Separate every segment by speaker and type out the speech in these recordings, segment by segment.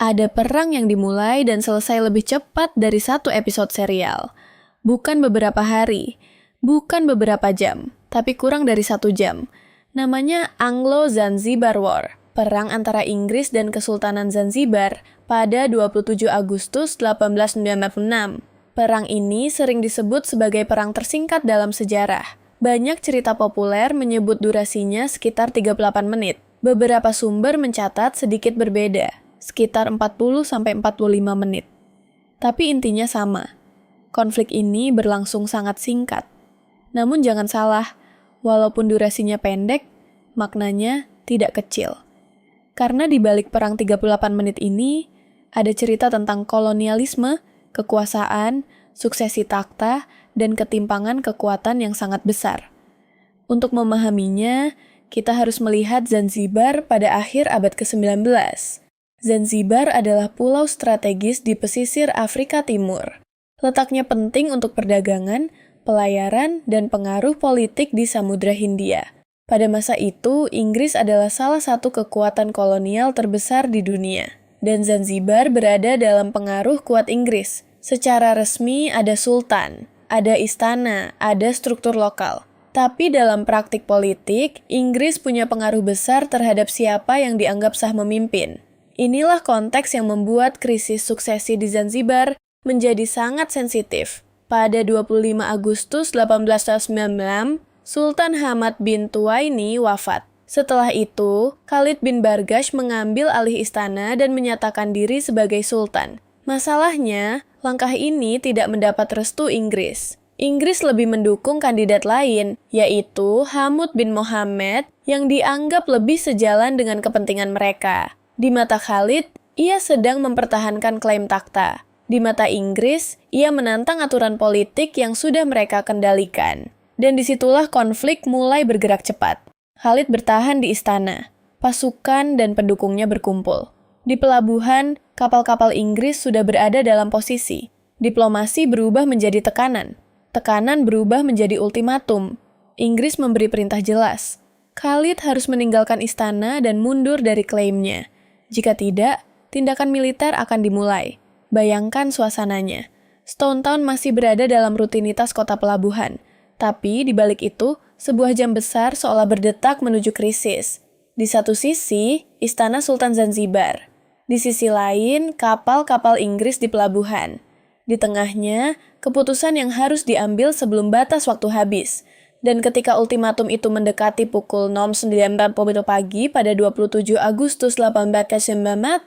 Speaker 1: Ada perang yang dimulai dan selesai lebih cepat dari satu episode serial. Bukan beberapa hari, bukan beberapa jam, tapi kurang dari 1 jam. Namanya Anglo-Zanzibar War, perang antara Inggris dan Kesultanan Zanzibar pada 27 Agustus 1896. Perang ini sering disebut sebagai perang tersingkat dalam sejarah. Banyak cerita populer menyebut durasinya sekitar 38 menit. Beberapa sumber mencatat sedikit berbeda, sekitar 40-45 menit. Tapi intinya sama. Konflik ini berlangsung sangat singkat. Namun jangan salah, walaupun durasinya pendek, maknanya tidak kecil. Karena di balik perang 38 menit ini, ada cerita tentang kolonialisme, kekuasaan, suksesi takhta, dan ketimpangan kekuatan yang sangat besar. Untuk memahaminya, kita harus melihat Zanzibar pada akhir abad ke-19. Zanzibar adalah pulau strategis di pesisir Afrika Timur. Letaknya penting untuk perdagangan, pelayaran, dan pengaruh politik di Samudra Hindia. Pada masa itu, Inggris adalah salah satu kekuatan kolonial terbesar di dunia, dan Zanzibar berada dalam pengaruh kuat Inggris. Secara resmi ada sultan, ada istana, ada struktur lokal. Tapi dalam praktik politik, Inggris punya pengaruh besar terhadap siapa yang dianggap sah memimpin. Inilah konteks yang membuat krisis suksesi di Zanzibar menjadi sangat sensitif. Pada 25 Agustus 1896, Sultan Hamad bin Tuwaini wafat. Setelah itu, Khalid bin Bargash mengambil alih istana dan menyatakan diri sebagai sultan. Masalahnya, langkah ini tidak mendapat restu Inggris. Inggris lebih mendukung kandidat lain, yaitu Hamud bin Mohammed yang dianggap lebih sejalan dengan kepentingan mereka. Di mata Khalid, ia sedang mempertahankan klaim takhta. Di mata Inggris, ia menantang aturan politik yang sudah mereka kendalikan. Dan disitulah konflik mulai bergerak cepat. Khalid bertahan di istana. Pasukan dan pendukungnya berkumpul. Di pelabuhan, kapal-kapal Inggris sudah berada dalam posisi. Diplomasi berubah menjadi tekanan. Tekanan berubah menjadi ultimatum. Inggris memberi perintah jelas. Khalid harus meninggalkan istana dan mundur dari klaimnya. Jika tidak, tindakan militer akan dimulai. Bayangkan suasananya. Stone Town masih berada dalam rutinitas kota pelabuhan. Tapi di balik itu, sebuah jam besar seolah berdetak menuju krisis. Di satu sisi, istana Sultan Zanzibar. Di sisi lain, kapal-kapal Inggris di pelabuhan. Di tengahnya, keputusan yang harus diambil sebelum batas waktu habis. Dan ketika ultimatum itu mendekati pukul 09.40 pagi pada 27 Agustus 1896,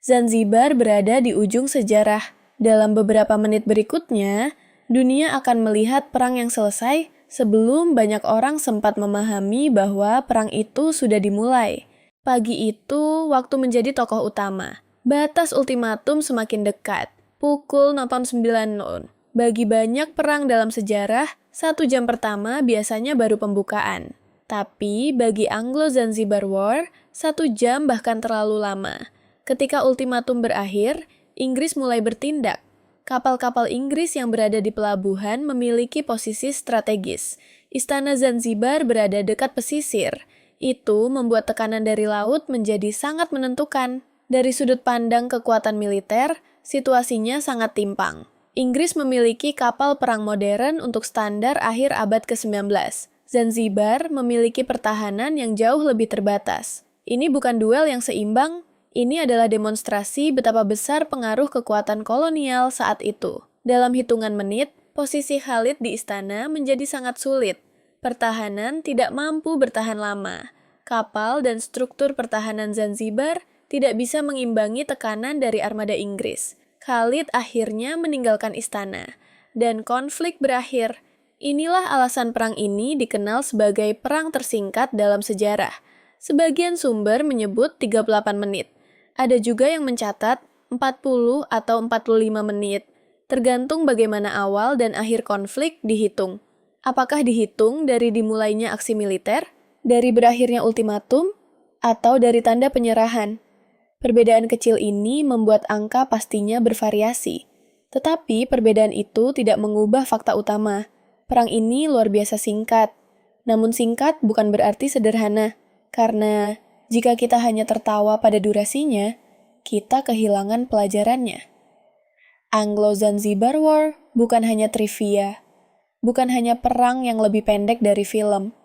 Speaker 1: Zanzibar berada di ujung sejarah. Dalam beberapa menit berikutnya, dunia akan melihat perang yang selesai sebelum banyak orang sempat memahami bahwa perang itu sudah dimulai. Pagi itu, waktu menjadi tokoh utama. Batas ultimatum semakin dekat. Pukul 09.00. Bagi banyak perang dalam sejarah, 1 jam pertama biasanya baru pembukaan. Tapi bagi Anglo-Zanzibar War, 1 jam bahkan terlalu lama. Ketika ultimatum berakhir, Inggris mulai bertindak. Kapal-kapal Inggris yang berada di pelabuhan memiliki posisi strategis. Istana Zanzibar berada dekat pesisir. Itu membuat tekanan dari laut menjadi sangat menentukan. Dari sudut pandang kekuatan militer, situasinya sangat timpang. Inggris memiliki kapal perang modern untuk standar akhir abad ke-19. Zanzibar memiliki pertahanan yang jauh lebih terbatas. Ini bukan duel yang seimbang, ini adalah demonstrasi betapa besar pengaruh kekuatan kolonial saat itu. Dalam hitungan menit, posisi Khalid di istana menjadi sangat sulit. Pertahanan tidak mampu bertahan lama. Kapal dan struktur pertahanan Zanzibar tidak bisa mengimbangi tekanan dari armada Inggris. Khalid akhirnya meninggalkan istana, dan konflik berakhir. Inilah alasan perang ini dikenal sebagai perang tersingkat dalam sejarah. Sebagian sumber menyebut 38 menit. Ada juga yang mencatat 40 atau 45 menit, tergantung bagaimana awal dan akhir konflik dihitung. Apakah dihitung dari dimulainya aksi militer, dari berakhirnya ultimatum, atau dari tanda penyerahan? Perbedaan kecil ini membuat angka pastinya bervariasi. Tetapi perbedaan itu tidak mengubah fakta utama. Perang ini luar biasa singkat. Namun singkat bukan berarti sederhana. Karena jika kita hanya tertawa pada durasinya, kita kehilangan pelajarannya. Anglo-Zanzibar War bukan hanya trivia, bukan hanya perang yang lebih pendek dari film,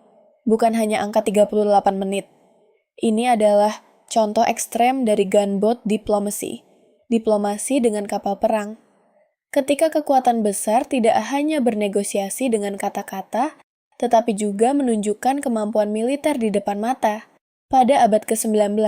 Speaker 1: bukan hanya angka 38 menit. Ini adalah contoh ekstrem dari gunboat diplomacy, diplomasi dengan kapal perang. Ketika kekuatan besar tidak hanya bernegosiasi dengan kata-kata, tetapi juga menunjukkan kemampuan militer di depan mata. Pada abad ke-19,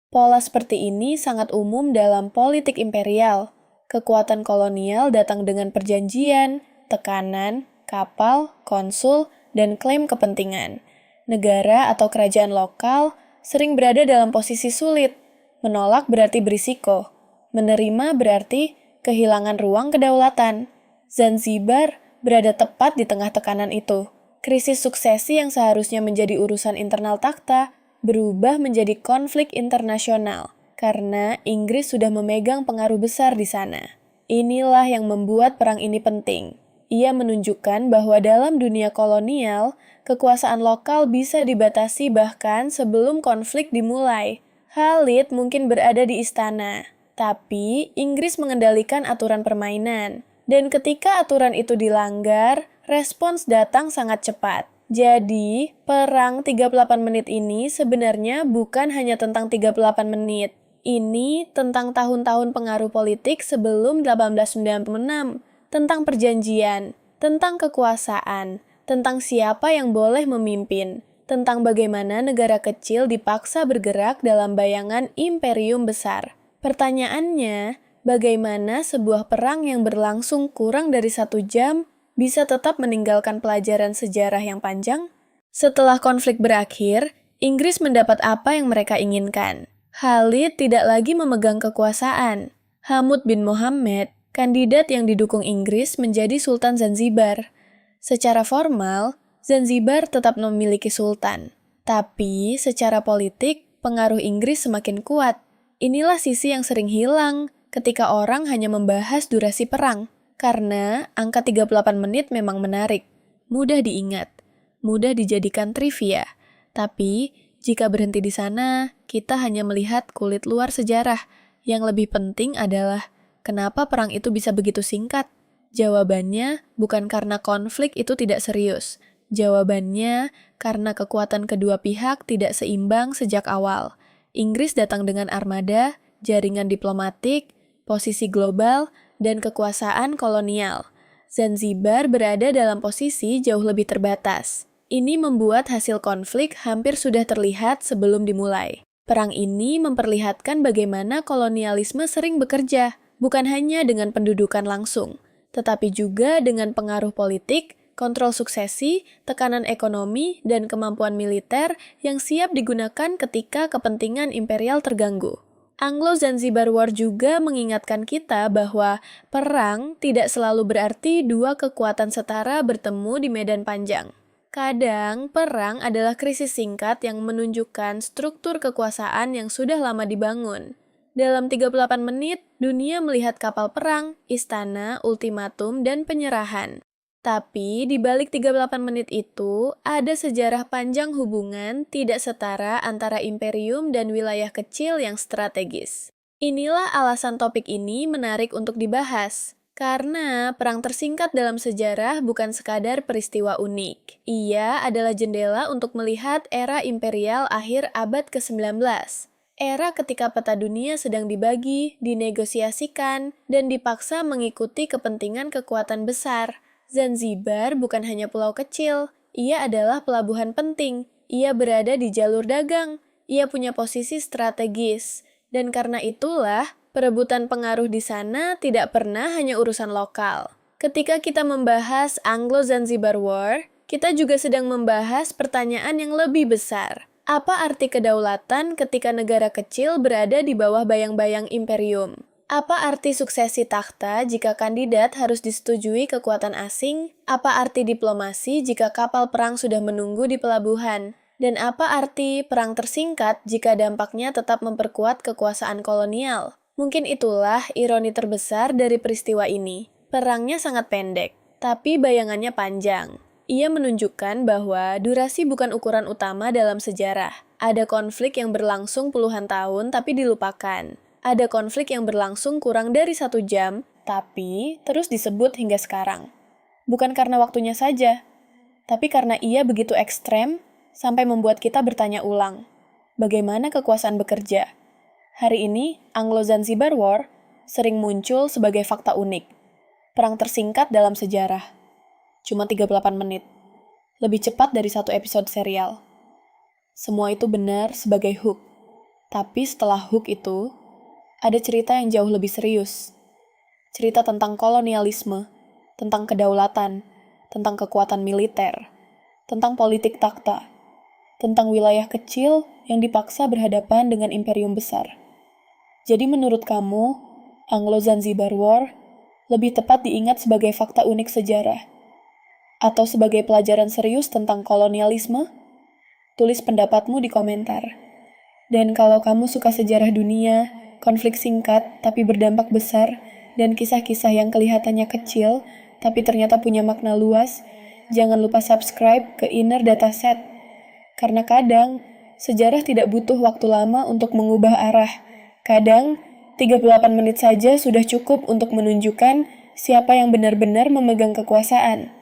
Speaker 1: pola seperti ini sangat umum dalam politik imperial. Kekuatan kolonial datang dengan perjanjian, tekanan, kapal, konsul, dan klaim kepentingan. Negara atau kerajaan lokal sering berada dalam posisi sulit. Menolak berarti berisiko. Menerima berarti kehilangan ruang kedaulatan. Zanzibar berada tepat di tengah tekanan itu. Krisis suksesi yang seharusnya menjadi urusan internal takhta berubah menjadi konflik internasional karena Inggris sudah memegang pengaruh besar di sana. Inilah yang membuat perang ini penting. Ia menunjukkan bahwa dalam dunia kolonial, kekuasaan lokal bisa dibatasi bahkan sebelum konflik dimulai. Khalid mungkin berada di istana, tapi Inggris mengendalikan aturan permainan. Dan ketika aturan itu dilanggar, respons datang sangat cepat. Jadi, perang 38 menit ini sebenarnya bukan hanya tentang 38 menit. Ini tentang tahun-tahun pengaruh politik sebelum 1896, tentang perjanjian, tentang kekuasaan, tentang siapa yang boleh memimpin, tentang bagaimana negara kecil dipaksa bergerak dalam bayangan imperium besar. Pertanyaannya, bagaimana sebuah perang yang berlangsung kurang dari 1 jam bisa tetap meninggalkan pelajaran sejarah yang panjang? Setelah konflik berakhir, Inggris mendapat apa yang mereka inginkan. Khalid tidak lagi memegang kekuasaan. Hamud bin Mohammed, kandidat yang didukung Inggris, menjadi Sultan Zanzibar. Secara formal, Zanzibar tetap memiliki sultan. Tapi secara politik, pengaruh Inggris semakin kuat. Inilah sisi yang sering hilang ketika orang hanya membahas durasi perang. Karena angka 38 menit memang menarik, mudah diingat, mudah dijadikan trivia. Tapi, jika berhenti di sana, kita hanya melihat kulit luar sejarah. Yang lebih penting adalah, kenapa perang itu bisa begitu singkat? Jawabannya bukan karena konflik itu tidak serius. Jawabannya karena kekuatan kedua pihak tidak seimbang sejak awal. Inggris datang dengan armada, jaringan diplomatik, posisi global, dan kekuasaan kolonial. Zanzibar berada dalam posisi jauh lebih terbatas. Ini membuat hasil konflik hampir sudah terlihat sebelum dimulai. Perang ini memperlihatkan bagaimana kolonialisme sering bekerja, bukan hanya dengan pendudukan langsung, tetapi juga dengan pengaruh politik, kontrol suksesi, tekanan ekonomi, dan kemampuan militer yang siap digunakan ketika kepentingan imperial terganggu. Anglo-Zanzibar War juga mengingatkan kita bahwa perang tidak selalu berarti dua kekuatan setara bertemu di medan panjang. Kadang, perang adalah krisis singkat yang menunjukkan struktur kekuasaan yang sudah lama dibangun. Dalam 38 menit, dunia melihat kapal perang, istana, ultimatum, dan penyerahan. Tapi di balik 38 menit itu, ada sejarah panjang hubungan tidak setara antara imperium dan wilayah kecil yang strategis. Inilah alasan topik ini menarik untuk dibahas. Karena perang tersingkat dalam sejarah bukan sekadar peristiwa unik. Ia adalah jendela untuk melihat era imperial akhir abad ke-19. Era ketika peta dunia sedang dibagi, dinegosiasikan, dan dipaksa mengikuti kepentingan kekuatan besar. Zanzibar bukan hanya pulau kecil, ia adalah pelabuhan penting, ia berada di jalur dagang, ia punya posisi strategis, dan karena itulah perebutan pengaruh di sana tidak pernah hanya urusan lokal. Ketika kita membahas Anglo-Zanzibar War, kita juga sedang membahas pertanyaan yang lebih besar. Apa arti kedaulatan ketika negara kecil berada di bawah bayang-bayang imperium? Apa arti suksesi takhta jika kandidat harus disetujui kekuatan asing? Apa arti diplomasi jika kapal perang sudah menunggu di pelabuhan? Dan apa arti perang tersingkat jika dampaknya tetap memperkuat kekuasaan kolonial? Mungkin itulah ironi terbesar dari peristiwa ini. Perangnya sangat pendek, tapi bayangannya panjang. Ia menunjukkan bahwa durasi bukan ukuran utama dalam sejarah. Ada konflik yang berlangsung puluhan tahun tapi dilupakan. ada konflik yang berlangsung kurang dari 1 jam, tapi terus disebut hingga sekarang. Bukan karena waktunya saja, tapi karena ia begitu ekstrem sampai membuat kita bertanya ulang, bagaimana kekuasaan bekerja? Hari ini, Anglo-Zanzibar War sering muncul sebagai fakta unik. Perang tersingkat dalam sejarah. Cuma 38 menit. Lebih cepat dari 1 episode serial. Semua itu benar sebagai hook. Tapi setelah hook itu, ada cerita yang jauh lebih serius. Cerita tentang kolonialisme, tentang kedaulatan, tentang kekuatan militer, tentang politik takhta, tentang wilayah kecil yang dipaksa berhadapan dengan imperium besar. Jadi menurut kamu, Anglo-Zanzibar War lebih tepat diingat sebagai fakta unik sejarah? Atau sebagai pelajaran serius tentang kolonialisme? Tulis pendapatmu di komentar. Dan kalau kamu suka sejarah dunia, konflik singkat tapi berdampak besar, dan kisah-kisah yang kelihatannya kecil tapi ternyata punya makna luas, jangan lupa subscribe ke Inner Dataset. Karena kadang, sejarah tidak butuh waktu lama untuk mengubah arah. Kadang, 38 menit saja sudah cukup untuk menunjukkan siapa yang benar-benar memegang kekuasaan.